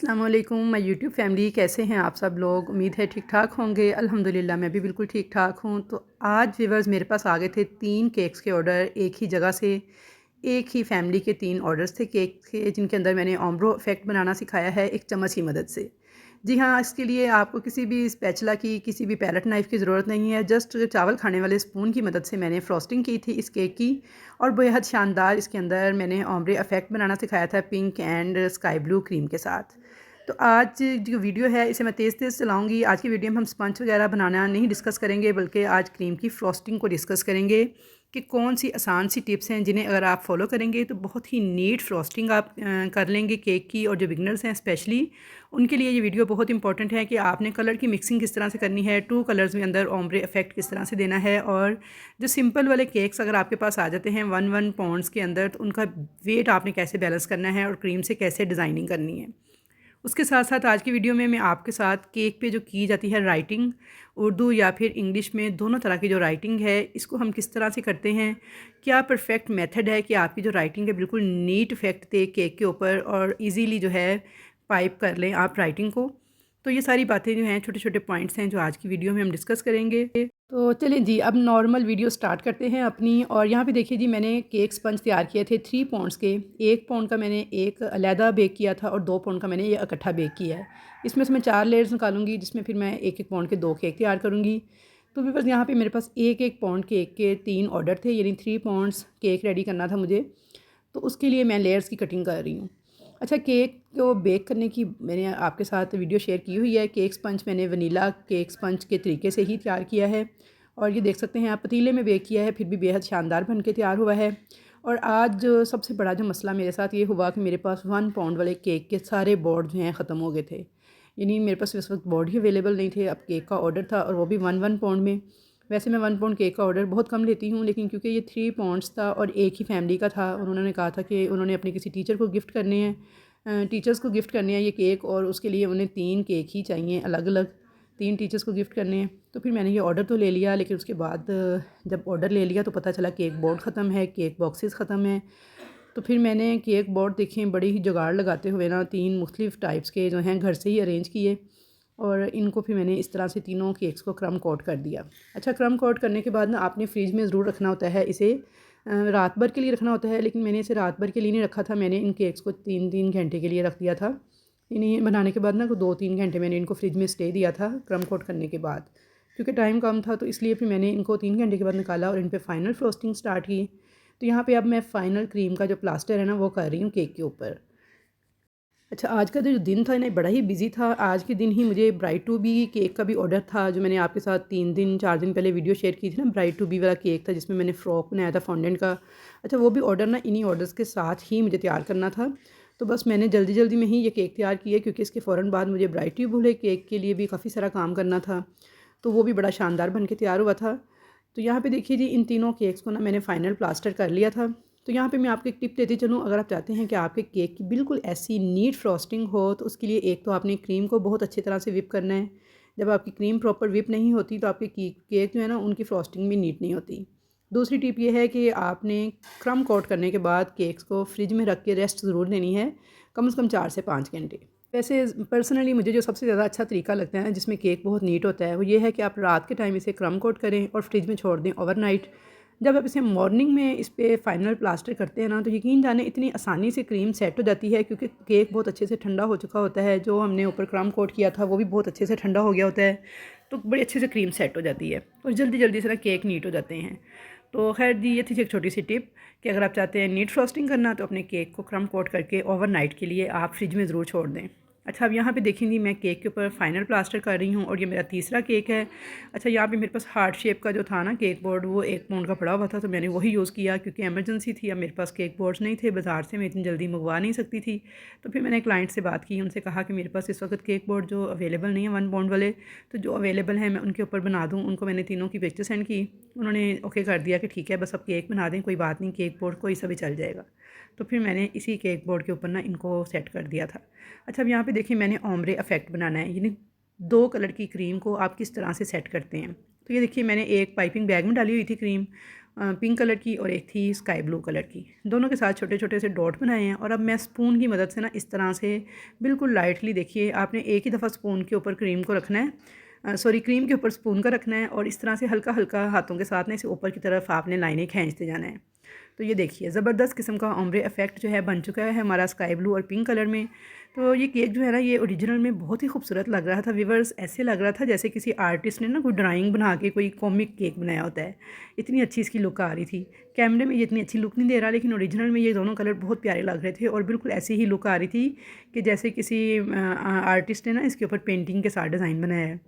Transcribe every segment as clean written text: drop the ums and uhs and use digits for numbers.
अस्सलाम वालेकुम my YouTube family, कैसे हैं आप सब लोग। उम्मीद है ठीक ठाक होंगे। अल्हम्दुलिल्लाह मैं भी बिल्कुल ठीक ठाक हूँ। तो आज व्यूअर्स मेरे पास आ गए थे 3 केक्स के ऑर्डर एक ही जगह से। एक ही फैमिली के 3 ऑर्डर्स थे केक के, जिनके अंदर मैंने ओम्ब्रो इफ़ेक्ट बनाना सिखाया है एक चम्मच की मदद से। जी हाँ, इसके लिए आपको किसी भी स्पैचुला की, किसी भी पैलेट नाइफ़ की ज़रूरत नहीं है। जस्ट चावल खाने वाले स्पून की मदद से मैंने फ्रॉस्टिंग की थी इस केक की, और बेहद शानदार इसके अंदर मैंने ओम्ब्रे इफ़ेक्ट बनाना सिखाया था pink and sky blue cream के साथ। तो आज जो वीडियो है इसे मैं तेज़ तेज़ चलाऊँगी। आज की वीडियो में हम स्पंज वगैरह बनाना नहीं डिस्कस करेंगे, बल्कि आज क्रीम की फ्रॉस्टिंग को डिस्कस करेंगे कि कौन सी आसान सी टिप्स हैं जिन्हें अगर आप फॉलो करेंगे तो बहुत ही नीट फ्रॉस्टिंग आप कर लेंगे केक की। और जो बिगनर्स हैं स्पेशली उनके लिए ये वीडियो बहुत इंपॉर्टेंट है कि आपने कलर की मिक्सिंग किस तरह से करनी है, 2 कलर्स में अंदर ओम्ब्रे इफ़ेक्ट किस तरह से देना है। और जो सिंपल वाले केक्स अगर आपके पास आ जाते हैं 1 पाउंड्स के अंदर, तो उनका वेट आपने कैसे बैलेंस करना है और क्रीम से कैसे डिज़ाइनिंग करनी है। उसके साथ साथ आज की वीडियो में मैं आपके साथ केक पे जो की जाती है राइटिंग, उर्दू या फिर इंग्लिश में, दोनों तरह की जो राइटिंग है इसको हम किस तरह से करते हैं, क्या परफेक्ट मेथड है कि आपकी जो राइटिंग है बिल्कुल नीट इफेक्ट दे केक के ऊपर और इजीली जो है पाइप कर लें आप राइटिंग को। तो ये सारी बातें जो हैं, छोटे छोटे पॉइंट्स हैं जो आज की वीडियो में हम डिस्कस करेंगे। तो चलिए जी, अब नॉर्मल वीडियो स्टार्ट करते हैं अपनी। और यहाँ पे देखिए जी, मैंने केक स्पंज तैयार किए थे 3 पाउंड्स के। 1 पाउंड का मैंने एक अलहदा बेक किया था और 2 पाउंड का मैंने ये इकट्ठा बेक किया है। इसमें से मैं 4 लेयर्स निकालूंगी, जिसमें फिर मैं 1-1 पाउंड के 2 केक तैयार करूँगी। तो भी बस यहाँ पे मेरे पास 1-1 पाउंड केक के 3 ऑर्डर थे, यानी 3 पाउंड्स केक रेडी करना था मुझे। तो उसके लिए मैं लेयर्स की कटिंग कर रही हूँ। अच्छा, केक को बेक करने की मैंने आपके साथ वीडियो शेयर की हुई है। केक स्पंज मैंने वनीला केक स्पंज के तरीके से ही तैयार किया है, और ये देख सकते हैं आप, पतीले में बेक किया है, फिर भी बेहद शानदार बन के तैयार हुआ है। और आज जो सबसे बड़ा जो मसला मेरे साथ ये हुआ कि मेरे पास 1 पाउंड वाले केक के सारे बोर्ड जो हैं ख़त्म हो गए थे। यानी मेरे पास इस वक्त बोर्ड ही अवेलेबल नहीं थे। अब केक का ऑर्डर था और वो भी 1 पाउंड में। वैसे मैं 1 पाउंड केक का ऑर्डर बहुत कम लेती हूँ, लेकिन क्योंकि ये 3 पाउंड्स था और एक ही फैमिली का था, उन्होंने कहा था कि उन्होंने अपने किसी टीचर को गिफ्ट करने हैं, टीचर्स को गिफ्ट करने हैं ये केक, और उसके लिए उन्हें 3 केक ही चाहिए अलग अलग, 3 टीचर्स को गिफ्ट करने हैं। तो फिर मैंने ये ऑर्डर तो ले लिया, लेकिन उसके बाद जब ऑर्डर ले लिया तो पता चला केक बोर्ड ख़त्म है, केक बॉक्सेस ख़त्म हैं। तो फिर मैंने केक बोर्ड देखें, बड़ी ही जुगाड़ लगाते हुए ना 3 मुख्तलिफ़ टाइप्स के जो हैं घर से ही अरेंज किए, और इनको फिर मैंने इस तरह से तीनों केक्स को क्रम कोट कर दिया। अच्छा, क्रम कोट करने के बाद ना आपने फ्रिज में ज़रूर रखना होता है इसे, रात भर के लिए रखना होता है। लेकिन मैंने इसे रात भर के लिए नहीं रखा था, मैंने इन केक्स को 3-3 घंटे के लिए रख दिया था। इन्हें बनाने के बाद ना 2-3 घंटे मैंने इनको फ्रिज में स्टे दिया था क्रम कोट करने के बाद, क्योंकि टाइम कम था। तो इसलिए फिर मैंने इनको 3 घंटे के बाद निकाला और इन पर फाइनल फ्रोस्टिंग स्टार्ट की। तो यहाँ पे अब मैं फ़ाइनल क्रीम का जो प्लास्टर है ना वो कर रही हूँ केक के ऊपर। अच्छा, आज का जो दिन था ना बड़ा ही बिजी था। आज के दिन ही मुझे ब्राइड टू बी केक का भी ऑर्डर था, जो मैंने आपके साथ 3-4 दिन पहले वीडियो शेयर की थी ना, ब्राइड टू बी वाला केक था जिसमें मैंने फ़्रॉक बनाया था फॉन्डेंट का। अच्छा, वो भी ऑर्डर ना इन्हीं ऑर्डर्स के साथ ही मुझे तैयार करना था। तो बस मैंने जल्दी जल्दी में ही ये केक तैयार किया, क्योंकि इसके फ़ौरन बाद मुझे ब्राइड टू वाले केक के लिए भी काफ़ी सारा काम करना था। तो वो भी बड़ा शानदार बन के तैयार हुआ था। तो यहाँ पे देखिए जी, इन तीनों केक्स को ना मैंने फ़ाइनल प्लास्टर कर लिया था। तो यहाँ पे मैं आपको एक टिप देती चलूँ, अगर आप चाहते हैं कि आपके केक की बिल्कुल ऐसी नीट फ्रॉस्टिंग हो, तो उसके लिए एक तो आपने क्रीम को बहुत अच्छी तरह से विप करना है। जब आपकी क्रीम प्रॉपर विप नहीं होती तो आपके केक जो है ना उनकी फ्रॉस्टिंग भी नीट नहीं होती। दूसरी टिप ये है कि आपने क्रम कोट करने के बाद केक्स को फ्रिज में रख के रेस्ट ज़रूर देनी है, कम से कम 4 से 5 घंटे। वैसे पर्सनली मुझे जो सबसे ज़्यादा अच्छा तरीका लगता है जिसमें केक बहुत नीट होता है, वो ये है कि आप रात के टाइम इसे क्रम कोट करें और फ्रिज में छोड़ दें ओवरनाइट। जब आप इसे मॉर्निंग में इस पे फाइनल प्लास्टर करते हैं ना, तो यकीन जाने इतनी आसानी से क्रीम सेट हो जाती है, क्योंकि केक बहुत अच्छे से ठंडा हो चुका होता है। जो हमने ऊपर क्रम कोट किया था वो भी बहुत अच्छे से ठंडा हो गया होता है, तो बड़ी अच्छे से क्रीम सेट हो जाती है और जल्दी जल्दी से ना केक नीट हो जाते हैं। तो खैर जी, ये थी एक छोटी सी टिप कि अगर आप चाहते हैं नीट फ्रॉस्टिंग करना, तो अपने केक को क्रम कोट करके ओवरनाइट के लिए आप फ्रिज में ज़रूर छोड़ दें। अच्छा, अब यहाँ पे देखेंगी मैं केक के ऊपर फाइनल प्लास्टर कर रही हूँ, और ये मेरा तीसरा केक है। अच्छा, यहाँ पे मेरे पास हार्ट शेप का जो था ना केक बोर्ड, वो 1 पाउंड का पड़ा हुआ था, तो मैंने वही यूज़ किया, क्योंकि एमरजेंसी थी। अब मेरे पास केक बोर्ड्स नहीं थे, बाज़ार से मैं इतनी जल्दी मंगवा नहीं सकती थी। तो फिर मैंने क्लाइंट से बात की, उनसे कहा कि मेरे पास इस वक्त केक बोर्ड जो अवेलेबल नहीं है 1 पाउंड वाले, तो जो अवेलेबल हैं मैं उनके ऊपर बना दूँ। उनको मैंने तीनों की पिक्चर सेंड की, उन्होंने ओके कर दिया कि ठीक है, बस अब केक बना दें, कोई बात नहीं, केक बोर्ड कोई सा भी चल जाएगा। तो फिर मैंने इसी केक बोर्ड के ऊपर ना इनको सेट कर दिया था। अच्छा, अब यहाँ पे देखिए, मैंने ओम्ब्रे इफ़ेक्ट बनाना है, यानी 2 कलर की क्रीम को आप किस तरह से सेट करते हैं। तो ये देखिए, मैंने एक पाइपिंग बैग में डाली हुई थी क्रीम, पिंक कलर की और एक थी स्काई ब्लू कलर की। दोनों के साथ छोटे छोटे से डॉट बनाए हैं और अब मैं स्पून की मदद से ना इस तरह से बिल्कुल लाइटली, देखिए आपने एक ही दफ़ा स्पून के ऊपर क्रीम को रखना है, सॉरी क्रीम के ऊपर स्पून का रखना है और इस तरह से हल्का हल्का हाथों के साथ ना इसे ऊपर की तरफ आपने लाइनें खींचते जाना है। तो ये देखिए ज़बरदस्त किस्म का ओम्ब्रे इफ़ेक्ट जो है बन चुका है हमारा स्काई ब्लू और पिंक कलर में। तो ये केक जो है ना ये ओरिजिनल में बहुत ही खूबसूरत लग रहा था व्यूअर्स, ऐसे लग रहा था जैसे किसी आर्टिस्ट ने ना कोई ड्राइंग बना के कोई कॉमिक केक बनाया होता है। इतनी अच्छी इसकी लुक आ रही थी। कैमरे में ये इतनी अच्छी लुक नहीं दे रहा, लेकिन ओरिजिनल में ये दोनों कलर बहुत प्यारे लग रहे थे और बिल्कुल ऐसी ही लुक आ रही थी कि जैसे किसी आर्टिस्ट ने ना इसके ऊपर पेंटिंग के साथ डिज़ाइन बनाया है।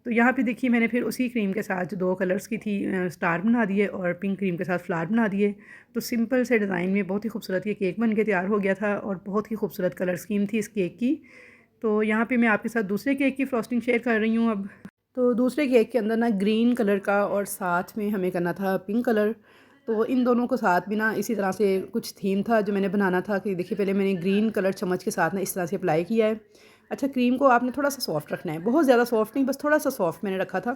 तो यहाँ पे देखिए मैंने फिर उसी क्रीम के साथ जो 2 कलर्स की थी स्टार बना दिए और पिंक क्रीम के साथ फ्लावर बना दिए। तो सिंपल से डिज़ाइन में बहुत ही खूबसूरत ये केक बन के तैयार हो गया था और बहुत ही खूबसूरत कलर स्कीम थी इस केक की। तो यहाँ पे मैं आपके साथ दूसरे केक की फ्रॉस्टिंग शेयर कर रही हूँ अब। तो दूसरे केक के अंदर ना ग्रीन कलर का और साथ में हमें करना था पिंक कलर। तो इन दोनों को साथ भी ना इसी तरह से कुछ थीम था जो मैंने बनाना था कि देखिए पहले मैंने ग्रीन कलर चम्मच के साथ ना इस तरह से अप्लाई किया है। अच्छा, क्रीम को आपने थोड़ा सा सॉफ्ट रखना है, बहुत ज़्यादा सॉफ्ट नहीं, बस थोड़ा सा सॉफ्ट मैंने रखा था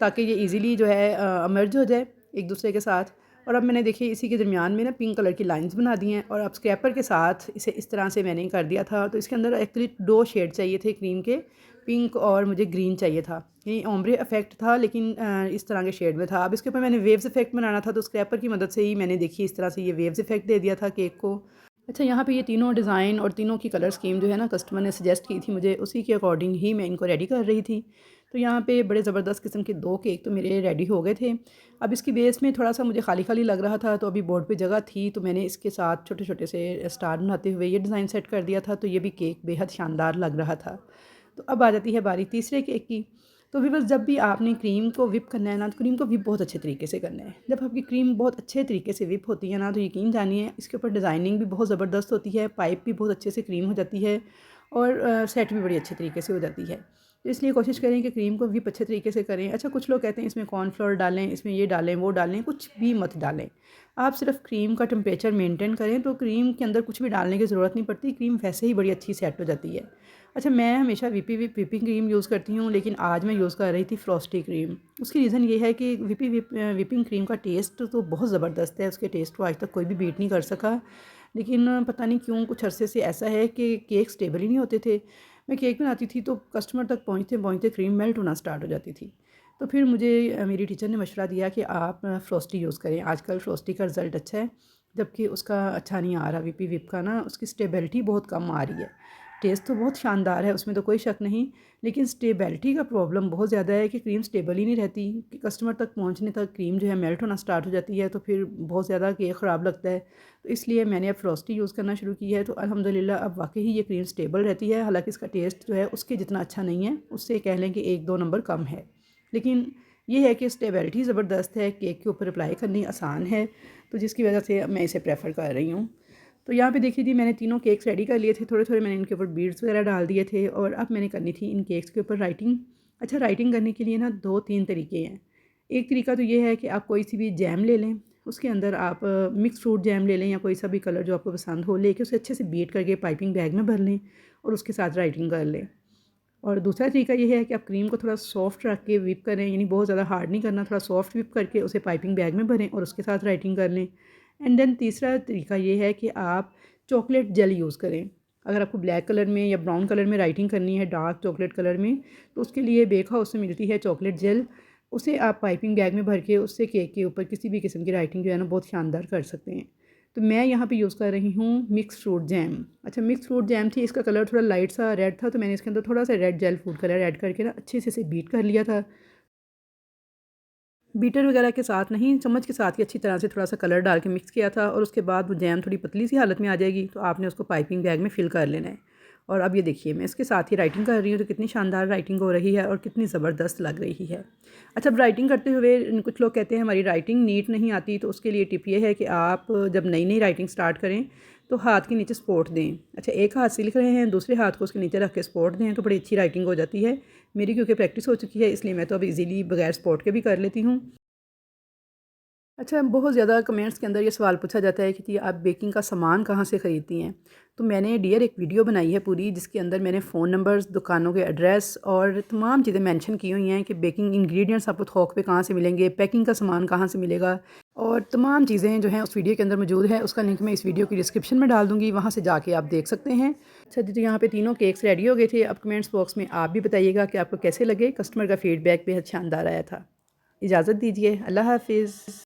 ताकि ये इजीली जो है मर्ज हो जाए एक दूसरे के साथ। और अब मैंने देखिए इसी के दरमियान में ना पिंक कलर की लाइंस बना दी हैं और अब स्क्रैपर के साथ इसे इस तरह से मैंने कर दिया था। तो इसके अंदर एक्चुअली 2 शेड चाहिए थे क्रीम के, पिंक और मुझे ग्रीन चाहिए था। ये ओम्ब्रे इफेक्ट था लेकिन इस तरह के शेड में था। अब इसके ऊपर मैंने वेव्स इफेक्ट बनाना था तो स्क्रैपर की मदद से ही मैंने देखिए इस तरह से ये वेव्स इफेक्ट दे दिया था केक को। अच्छा, यहाँ पे ये तीनों डिज़ाइन और तीनों की कलर स्कीम जो है ना कस्टमर ने सजेस्ट की थी मुझे, उसी के अकॉर्डिंग ही मैं इनको रेडी कर रही थी। तो यहाँ पे बड़े ज़बरदस्त किस्म के 2 केक तो मेरे रेडी हो गए थे। अब इसकी बेस में थोड़ा सा मुझे खाली खाली लग रहा था, तो अभी बोर्ड पे जगह थी तो मैंने इसके साथ छोटे छोटे से स्टार बनाते हुए ये डिज़ाइन सेट कर दिया था। तो ये भी केक बेहद शानदार लग रहा था। तो अब आ जाती है बारी तीसरे केक की। तो भी बस जब भी आपने क्रीम को विप करना है ना, तो क्रीम को विप बहुत अच्छे तरीके से करना है। जब आपकी क्रीम बहुत अच्छे तरीके से विप होती है ना, तो यकीन जानिए इसके ऊपर डिज़ाइनिंग भी बहुत ज़बरदस्त होती है, पाइप भी बहुत अच्छे से क्रीम हो जाती है और सेट भी बड़ी अच्छे तरीके से हो जाती है। तो इसलिए कोशिश करें कि क्रीम को विप अच्छे तरीके से करें। अच्छा, कुछ लोग कहते हैं इसमें कॉर्नफ्लोर डालें, इसमें ये डालें, वो डालें, कुछ भी मत डालें। आप सिर्फ क्रीम का टेम्परेचर मेंटेन करें तो क्रीम के अंदर कुछ भी डालने की ज़रूरत नहीं पड़ती, क्रीम वैसे ही बड़ी अच्छी सेट हो जाती है। अच्छा, मैं हमेशा विपिंग क्रीम यूज़ करती हूँ, लेकिन आज मैं यूज़ कर रही थी फ्रॉस्टी क्रीम। उसकी रीज़न ये है कि विपिंग क्रीम का टेस्ट तो बहुत ज़बरदस्त है, उसके टेस्ट को आज तक कोई भी बीट नहीं कर सका। लेकिन पता नहीं क्यों कुछ अरसे से ऐसा है कि केक स्टेबल ही नहीं होते थे। मैं केक बनाती थी तो कस्टमर तक पहुँचते पहुँचते क्रीम मेल्ट होना स्टार्ट हो जाती थी। तो फिर मुझे मेरी टीचर ने मशवरा दिया कि आप फ्रॉस्टी यूज़ करें, आजकल फ्रॉस्टी का रिज़ल्ट अच्छा है, जबकि उसका अच्छा नहीं आ रहा विप का ना, उसकी स्टेबिलिटी बहुत कम आ रही है। टेस्ट तो बहुत शानदार है, उसमें तो कोई शक नहीं, लेकिन स्टेबिलिटी का प्रॉब्लम बहुत ज़्यादा है कि क्रीम स्टेबल ही नहीं रहती, कि कस्टमर तक पहुंचने तक क्रीम जो है मेल्ट होना स्टार्ट हो जाती है, तो फिर बहुत ज़्यादा केक ख़राब लगता है। तो इसलिए मैंने अब फ्रॉस्टी यूज़ करना शुरू की है। तो अल्हम्दुलिल्लाह अब वाकई ये क्रीम स्टेबल रहती है, हालांकि इसका टेस्ट जो है उसके जितना अच्छा नहीं है, उससे कह लें कि 1-2 नंबर कम है, लेकिन ये है कि स्टेबिलिटी ज़बरदस्त है, केक के ऊपर अप्लाई करनी आसान है, तो जिसकी वजह से मैं इसे प्रेफर कर रही हूँ। तो यहाँ पे देखिए जी, मैंने तीनों केक्स रेडी कर लिए थे, थोड़े थोड़े मैंने इनके ऊपर बीड्स वगैरह डाल दिए थे और अब मैंने करनी थी इन केक्स के ऊपर राइटिंग। अच्छा, राइटिंग करने के लिए ना 2-3 तरीके हैं। एक तरीका तो ये है कि आप कोई सी भी जैम ले लें, उसके अंदर आप मिक्स फ्रूट जैम ले लें या कोई सा भी कलर जो आपको पसंद हो, लेके उसे अच्छे से बीट करके पाइपिंग बैग में भर लें और उसके साथ राइटिंग कर लें। और दूसरा तरीका ये है कि आप क्रीम को थोड़ा सॉफ्ट रख के विप करें, यानी बहुत ज़्यादा हार्ड नहीं करना, थोड़ा सॉफ्ट विप करके उसे पाइपिंग बैग में भरें और उसके साथ राइटिंग कर लें। एंड देन तीसरा तरीका ये है कि आप चॉकलेट जेल यूज़ करें। अगर आपको ब्लैक कलर में या ब्राउन कलर में राइटिंग करनी है, डार्क चॉकलेट कलर में, तो उसके लिए बेक हाउस से मिलती है चॉकलेट जेल। उसे आप पाइपिंग बैग में भर के उससे केक के ऊपर किसी भी किस्म की राइटिंग जो है ना बहुत शानदार कर सकते हैं। तो मैं यहाँ पे यूज़ कर रही हूँ मिक्स फ्रूट जैम। अच्छा, मिक्स फ्रूट जैम थी, इसका कलर थोड़ा लाइट सा रेड था, तो मैंने इसके अंदर थोड़ा सा red gel food colour add करके ना अच्छे से इसे बीट कर लिया था। बीटर वगैरह के साथ नहीं, चम्मच के साथ ही अच्छी तरह से थोड़ा सा कलर डाल के मिक्स किया था और उसके बाद वो जैम थोड़ी पतली सी हालत में आ जाएगी, तो आपने उसको पाइपिंग बैग में फ़िल कर लेना है। और अब ये देखिए मैं इसके साथ ही राइटिंग कर रही हूँ, तो कितनी शानदार राइटिंग हो रही है और कितनी ज़बरदस्त लग रही है। अच्छा, अब राइटिंग करते हुए कुछ लोग कहते हैं हमारी राइटिंग नीट नहीं आती, तो उसके लिए टिप ये है कि आप जब नई नई राइटिंग स्टार्ट करें तो हाथ के नीचे सपोर्ट दें। अच्छा, एक हाथ से लिख रहे हैं, दूसरे हाथ को उसके नीचे रख के सपोर्ट दें, तो बड़ी अच्छी राइटिंग हो जाती है। मेरी क्योंकि प्रैक्टिस हो चुकी है, इसलिए मैं तो अब इजीली बगैर सपोर्ट के भी कर लेती हूँ। अच्छा, बहुत ज़्यादा कमेंट्स के अंदर ये सवाल पूछा जाता है कि जी आप बेकिंग का सामान कहाँ से ख़रीदती हैं? तो मैंने डियर एक वीडियो बनाई है पूरी, जिसके अंदर मैंने फ़ोन नंबर्स, दुकानों के एड्रेस और तमाम चीज़ें मेंशन की हुई हैं कि बेकिंग इंग्रीडिएंट्स आपको थोक पे कहाँ से मिलेंगे, पैकिंग का सामान कहाँ से मिलेगा और तमाम चीज़ें जो हैं उस वीडियो के अंदर मौजूद है। उसका लिंक मैं इस वीडियो की डिस्क्रिप्शन में डाल दूँगी, वहाँ से जाके आप देख सकते हैं। अच्छा जी, तो यहाँ पे तीनों केक्स रेडी हो गए थे। अब कमेंट्स बॉक्स में आप भी बताइएगा कि आपको कैसे लगे। कस्टमर का फ़ीडबैक बेहद शानदार आया था। इजाज़त दीजिए, अल्लाह हाफ़िज़।